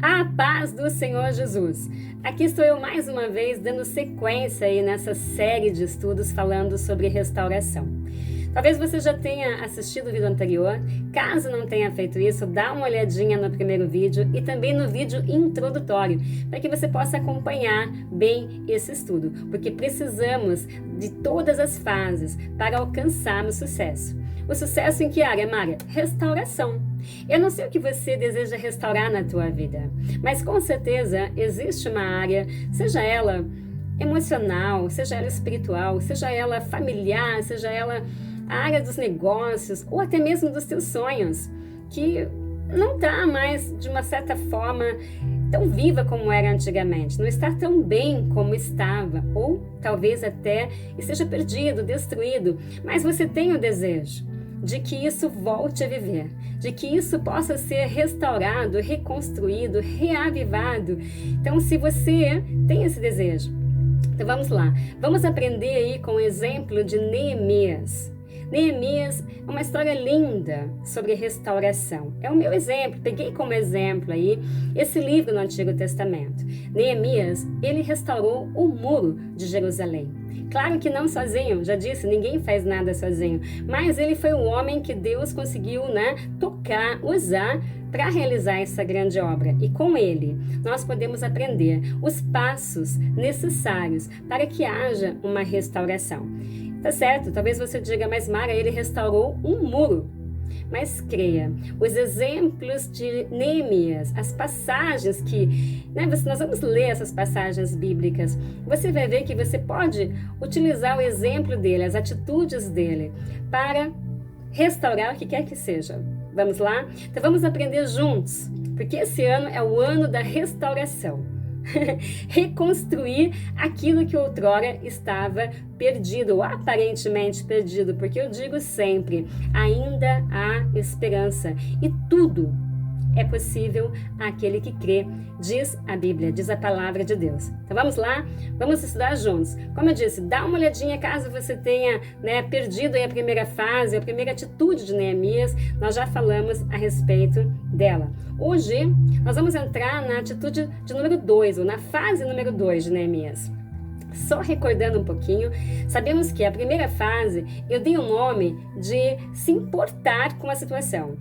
A paz do Senhor Jesus. Aqui estou eu mais uma vez dando sequência aí nessa série de estudos falando sobre restauração. Talvez você já tenha assistido o vídeo anterior. Caso não tenha feito isso, dá uma olhadinha no primeiro vídeo e também no vídeo introdutório, para que você possa acompanhar bem esse estudo, porque precisamos de todas as fases para alcançarmos sucesso. O sucesso em que área, Mária? Restauração. Eu não sei o que você deseja restaurar na tua vida, mas com certeza existe uma área, seja ela emocional, seja ela espiritual, seja ela familiar, seja ela a área dos negócios ou até mesmo dos teus sonhos, que não está mais, de uma certa forma, tão viva como era antigamente, não está tão bem como estava, ou talvez até esteja perdido, destruído, mas você tem o desejo de que isso volte a viver, de que isso possa ser restaurado, reconstruído, reavivado. Então, se você tem esse desejo, então vamos lá, vamos aprender aí com o exemplo de Neemias. Neemias é uma história linda sobre restauração. É o meu exemplo, peguei como exemplo aí esse livro no Antigo Testamento. Neemias, ele restaurou o muro de Jerusalém. Claro que não sozinho, já disse, ninguém faz nada sozinho, mas ele foi o homem que Deus conseguiu, tocar, usar para realizar essa grande obra. E com ele, nós podemos aprender os passos necessários para que haja uma restauração. Tá certo? Talvez você diga, mas Mara, ele restaurou um muro. Mas creia, os exemplos de Neemias, as passagens que, nós vamos ler essas passagens bíblicas, você vai ver que você pode utilizar o exemplo dele, as atitudes dele, para restaurar o que quer que seja. Vamos lá? Então vamos aprender juntos, porque esse ano é o ano da restauração. Reconstruir aquilo que outrora estava perdido, ou aparentemente perdido, porque eu digo sempre, ainda há esperança e tudo é possível àquele que crê, diz a Bíblia, diz a palavra de Deus. Então vamos lá, vamos estudar juntos. Como eu disse, dá uma olhadinha caso você tenha perdido aí a primeira fase, a primeira atitude de Neemias, nós já falamos a respeito dela. Hoje nós vamos entrar na atitude de número 2, ou na fase número 2 de Neemias. Só recordando um pouquinho, sabemos que a primeira fase eu dei o nome de se importar com a situação.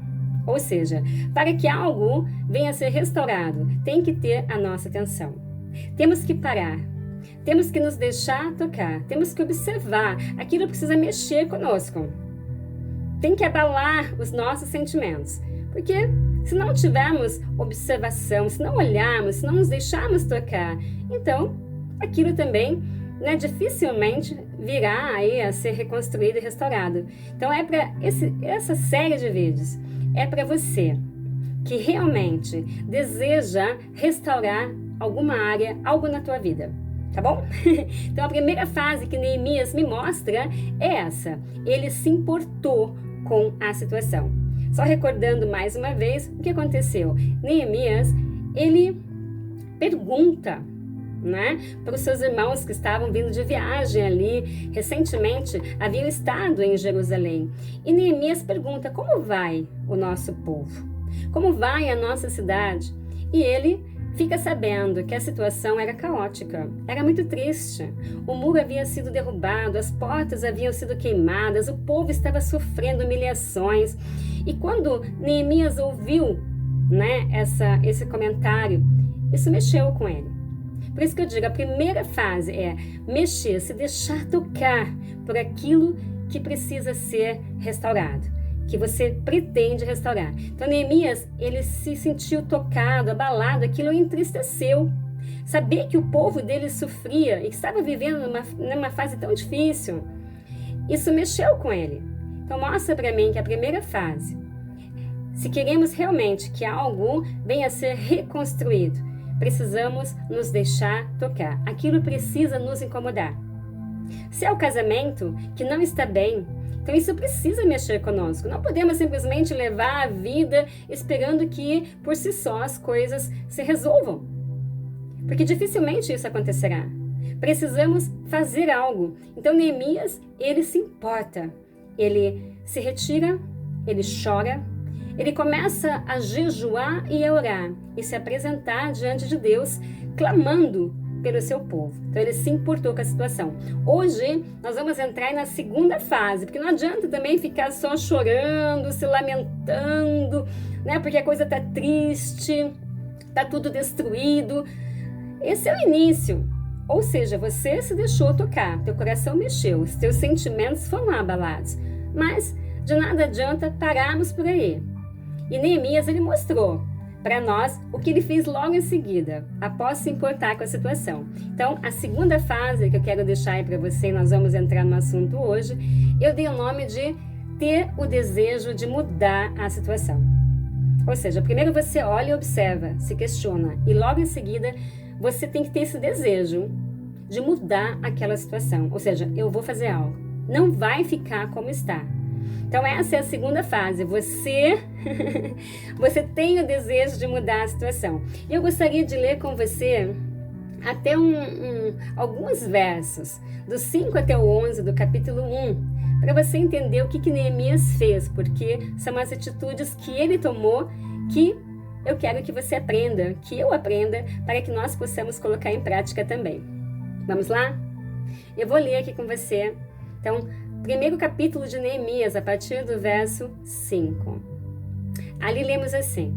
Ou seja, para que algo venha a ser restaurado, tem que ter a nossa atenção. Temos que parar, temos que nos deixar tocar, temos que observar, aquilo precisa mexer conosco. Tem que abalar os nossos sentimentos, porque se não tivermos observação, se não olharmos, se não nos deixarmos tocar, então aquilo também dificilmente virá aí a ser reconstruído e restaurado. Então é para essa série de vídeos, é para você que realmente deseja restaurar alguma área, algo na tua vida, tá bom? Então a primeira fase que Neemias me mostra é essa, ele se importou com a situação. Só recordando mais uma vez o que aconteceu. Neemias, ele pergunta para os seus irmãos que estavam vindo de viagem ali, recentemente haviam estado em Jerusalém. E Neemias pergunta, como vai o nosso povo? Como vai a nossa cidade? E ele fica sabendo que a situação era caótica, era muito triste. O muro havia sido derrubado, as portas haviam sido queimadas, o povo estava sofrendo humilhações. E quando Neemias ouviu esse comentário, isso mexeu com ele. Por isso que eu digo, a primeira fase é mexer, se deixar tocar por aquilo que precisa ser restaurado, que você pretende restaurar. Então, Neemias, ele se sentiu tocado, abalado, aquilo o entristeceu. Saber que o povo dele sofria e estava vivendo numa fase tão difícil, isso mexeu com ele. Então, mostra para mim que a primeira fase, se queremos realmente que algo venha a ser reconstruído, precisamos nos deixar tocar. Aquilo precisa nos incomodar. Se é o casamento que não está bem, então isso precisa mexer conosco. Não podemos simplesmente levar a vida esperando que por si só as coisas se resolvam. Porque dificilmente isso acontecerá. Precisamos fazer algo. Então Neemias, ele se importa. Ele se retira, ele chora, ele começa a jejuar e a orar e se apresentar diante de Deus, clamando pelo seu povo. Então ele se importou com a situação. Hoje nós vamos entrar na segunda fase, porque não adianta também ficar só chorando, se lamentando, né? Porque a coisa está triste, está tudo destruído. Esse é o início. Ou seja, você se deixou tocar, teu coração mexeu, os teus sentimentos foram abalados. Mas de nada adianta pararmos por aí. E Neemias, ele mostrou para nós o que ele fez logo em seguida, após se importar com a situação. Então, a segunda fase que eu quero deixar aí para você, e nós vamos entrar no assunto hoje, eu dei o nome de ter o desejo de mudar a situação. Ou seja, primeiro você olha e observa, se questiona, e logo em seguida você tem que ter esse desejo de mudar aquela situação. Ou seja, eu vou fazer algo. Não vai ficar como está. Então essa é a segunda fase, você tem o desejo de mudar a situação. E eu gostaria de ler com você até alguns versos, do 5 até o 11 do capítulo 1, para você entender o que Neemias fez, porque são as atitudes que ele tomou que eu quero que você aprenda, que eu aprenda, para que nós possamos colocar em prática também. Vamos lá? Eu vou ler aqui com você. Então, primeiro capítulo de Neemias, a partir do verso 5. Ali lemos assim: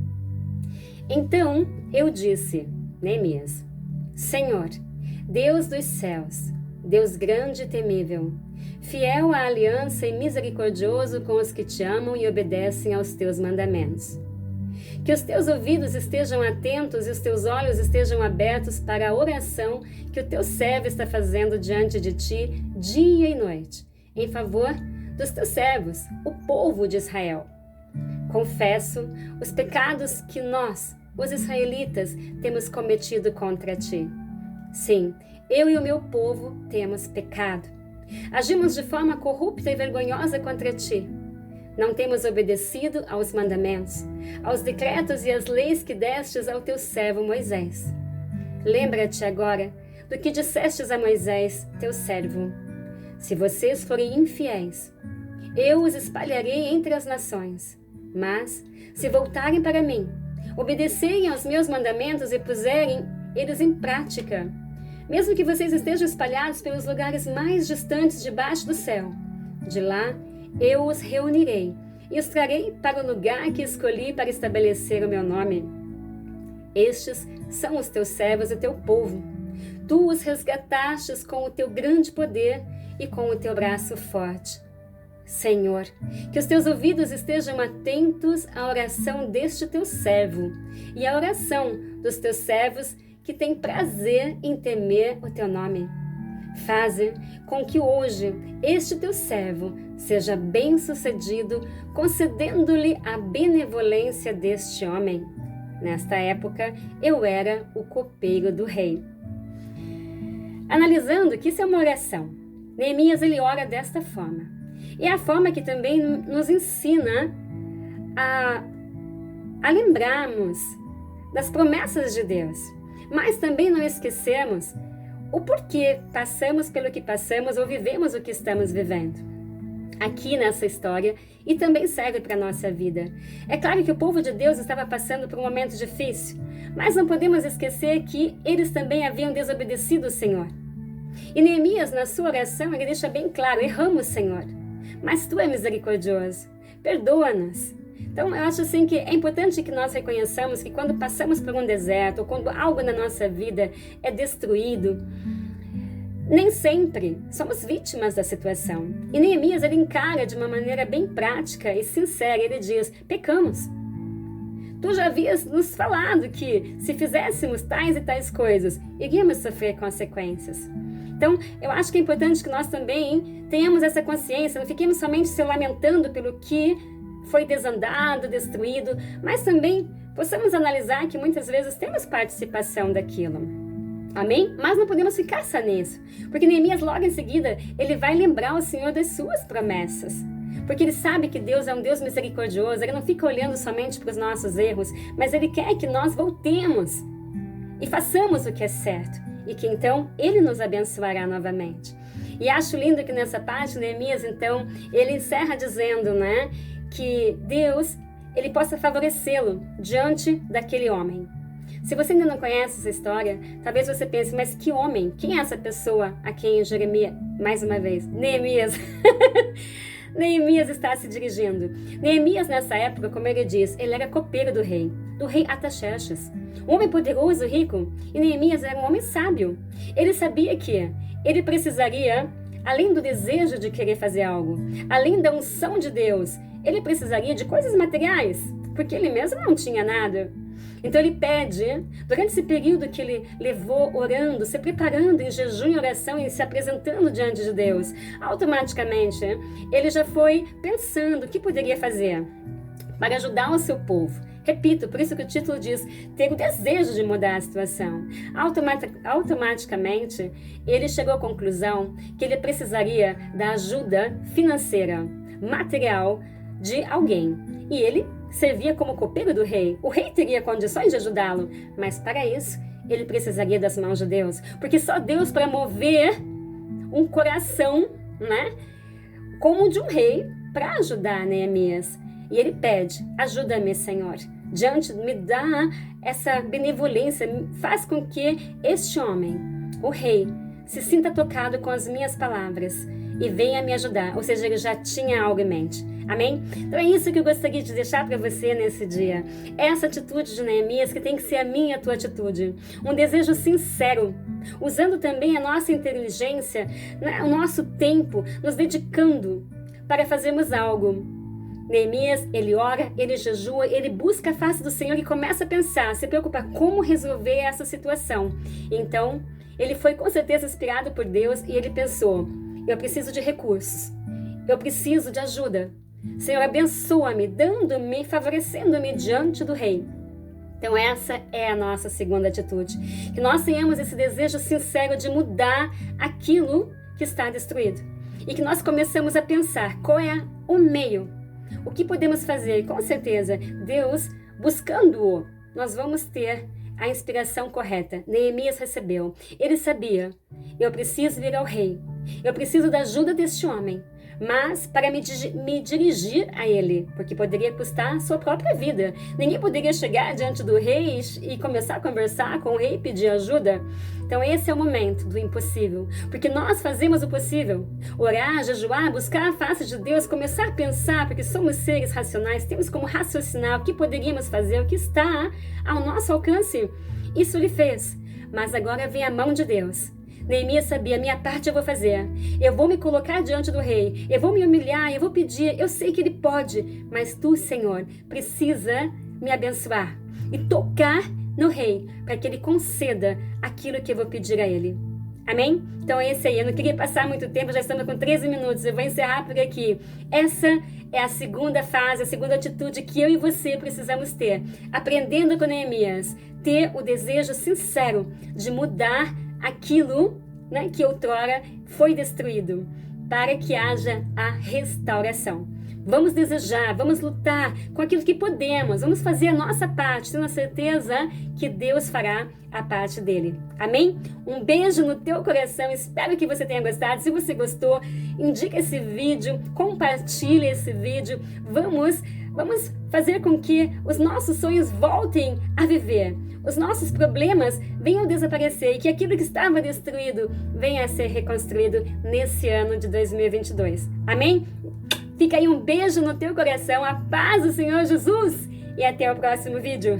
Então eu disse, Neemias, Senhor, Deus dos céus, Deus grande e temível, fiel à aliança e misericordioso com os que te amam e obedecem aos teus mandamentos. Que os teus ouvidos estejam atentos e os teus olhos estejam abertos para a oração que o teu servo está fazendo diante de ti dia e noite, em favor dos teus servos, o povo de Israel. Confesso os pecados que nós, os israelitas, temos cometido contra ti. Sim, eu e o meu povo temos pecado. Agimos de forma corrupta e vergonhosa contra ti. Não temos obedecido aos mandamentos, aos decretos e às leis que destes ao teu servo Moisés. Lembra-te agora do que dissestes a Moisés, teu servo. Se vocês forem infiéis, eu os espalharei entre as nações. Mas, se voltarem para mim, obedecerem aos meus mandamentos e puserem eles em prática, mesmo que vocês estejam espalhados pelos lugares mais distantes debaixo do céu, de lá eu os reunirei e os trarei para o lugar que escolhi para estabelecer o meu nome. Estes são os teus servos e teu povo. Tu os resgatastes com o teu grande poder e com o teu braço forte. Senhor, que os teus ouvidos estejam atentos à oração deste teu servo e à oração dos teus servos que têm prazer em temer o teu nome. Faze com que hoje este teu servo seja bem-sucedido, concedendo-lhe a benevolência deste homem. Nesta época, eu era o copeiro do rei. Analisando que isso é uma oração, Neemias ele ora desta forma. E é a forma que também nos ensina a lembrarmos das promessas de Deus, mas também não esquecermos o porquê passamos pelo que passamos ou vivemos o que estamos vivendo aqui nessa história, e também serve para a nossa vida. É claro que o povo de Deus estava passando por um momento difícil, mas não podemos esquecer que eles também haviam desobedecido o Senhor. E Neemias, na sua oração, ele deixa bem claro: erramos, Senhor, mas Tu é misericordioso, perdoa-nos. Então, eu acho assim que é importante que nós reconheçamos que quando passamos por um deserto, ou quando algo na nossa vida é destruído, nem sempre somos vítimas da situação. E Neemias, ele encara de uma maneira bem prática e sincera. Ele diz: pecamos. Tu já havias nos falado que se fizéssemos tais e tais coisas, iríamos sofrer consequências. Então, eu acho que é importante que nós também tenhamos essa consciência, não fiquemos somente se lamentando pelo que foi desandado, destruído, mas também possamos analisar que muitas vezes temos participação daquilo. Amém? Mas não podemos ficar só nisso, porque Neemias logo em seguida, ele vai lembrar o Senhor das suas promessas, porque ele sabe que Deus é um Deus misericordioso, ele não fica olhando somente para os nossos erros, mas ele quer que nós voltemos e façamos o que é certo, e que então ele nos abençoará novamente. E acho lindo que nessa parte, Neemias, então, ele encerra dizendo, né, que Deus ele possa favorecê-lo diante daquele homem. Se você ainda não conhece essa história, talvez você pense, mas que homem? Quem é essa pessoa a quem Jeremias, mais uma vez, Neemias, Neemias está se dirigindo? Neemias, nessa época, como ele diz, ele era copeiro do rei Artaxerxes, um homem poderoso e rico, e Neemias era um homem sábio. Ele sabia que ele precisaria, além do desejo de querer fazer algo, além da unção de Deus, ele precisaria de coisas materiais, porque ele mesmo não tinha nada. Então ele pede, durante esse período que ele levou orando, se preparando em jejum e oração e se apresentando diante de Deus, automaticamente ele já foi pensando o que poderia fazer para ajudar o seu povo. Repito, por isso que o título diz ter o desejo de mudar a situação. Automaticamente ele chegou à conclusão que ele precisaria da ajuda financeira, material de alguém. E ele servia como copeiro do rei. O rei teria condições de ajudá-lo, mas para isso ele precisaria das mãos de Deus, porque só Deus para mover um coração, né, como o de um rei, para ajudar Neemias. E ele pede: ajuda-me, Senhor. Me dá essa benevolência, faz com que este homem, o rei, se sinta tocado com as minhas palavras e venha me ajudar. Ou seja, ele já tinha algo em mente. Amém? Então é isso que eu gostaria de deixar para você nesse dia. Essa atitude de Neemias que tem que ser a minha e a tua atitude. Um desejo sincero, usando também a nossa inteligência, né, o nosso tempo, nos dedicando para fazermos algo. Neemias, ele ora, ele jejua, ele busca a face do Senhor e começa a pensar, se preocupar como resolver essa situação. Então, ele foi com certeza inspirado por Deus e ele pensou: eu preciso de recursos, eu preciso de ajuda. Senhor, abençoa-me, dando-me, favorecendo-me diante do rei. Então essa é a nossa segunda atitude. Que nós tenhamos esse desejo sincero de mudar aquilo que está destruído. E que nós começamos a pensar qual é o meio, o que podemos fazer. Com certeza, Deus, buscando-o, nós vamos ter a inspiração correta. Neemias recebeu. Ele sabia: eu preciso vir ao rei. Eu preciso da ajuda deste homem. Mas para me dirigir a ele, porque poderia custar sua própria vida. Ninguém poderia chegar diante do rei e começar a conversar com o rei e pedir ajuda. Então esse é o momento do impossível, porque nós fazemos o possível. Orar, jejuar, buscar a face de Deus, começar a pensar, porque somos seres racionais, temos como raciocinar o que poderíamos fazer, o que está ao nosso alcance. Isso ele fez, mas agora vem a mão de Deus. Neemias sabia: minha parte eu vou fazer, eu vou me colocar diante do rei, eu vou me humilhar, eu vou pedir, eu sei que ele pode, mas tu, Senhor, precisa me abençoar e tocar no rei, para que ele conceda aquilo que eu vou pedir a ele. Amém? Então é esse aí, eu não queria passar muito tempo, já estamos com 13 minutos, eu vou encerrar por aqui. Essa é a segunda fase, a segunda atitude que eu e você precisamos ter, aprendendo com Neemias, ter o desejo sincero de mudar aquilo, né, que outrora foi destruído, para que haja a restauração. Vamos desejar, vamos lutar com aquilo que podemos, vamos fazer a nossa parte, tendo a certeza que Deus fará a parte dele. Amém? Um beijo no teu coração, espero que você tenha gostado. Se você gostou, indica esse vídeo, compartilhe esse vídeo, vamos fazer com que os nossos sonhos voltem a viver, os nossos problemas venham desaparecer e que aquilo que estava destruído venha a ser reconstruído nesse ano de 2022. Amém? Fica aí um beijo no teu coração, a paz do Senhor Jesus e até o próximo vídeo.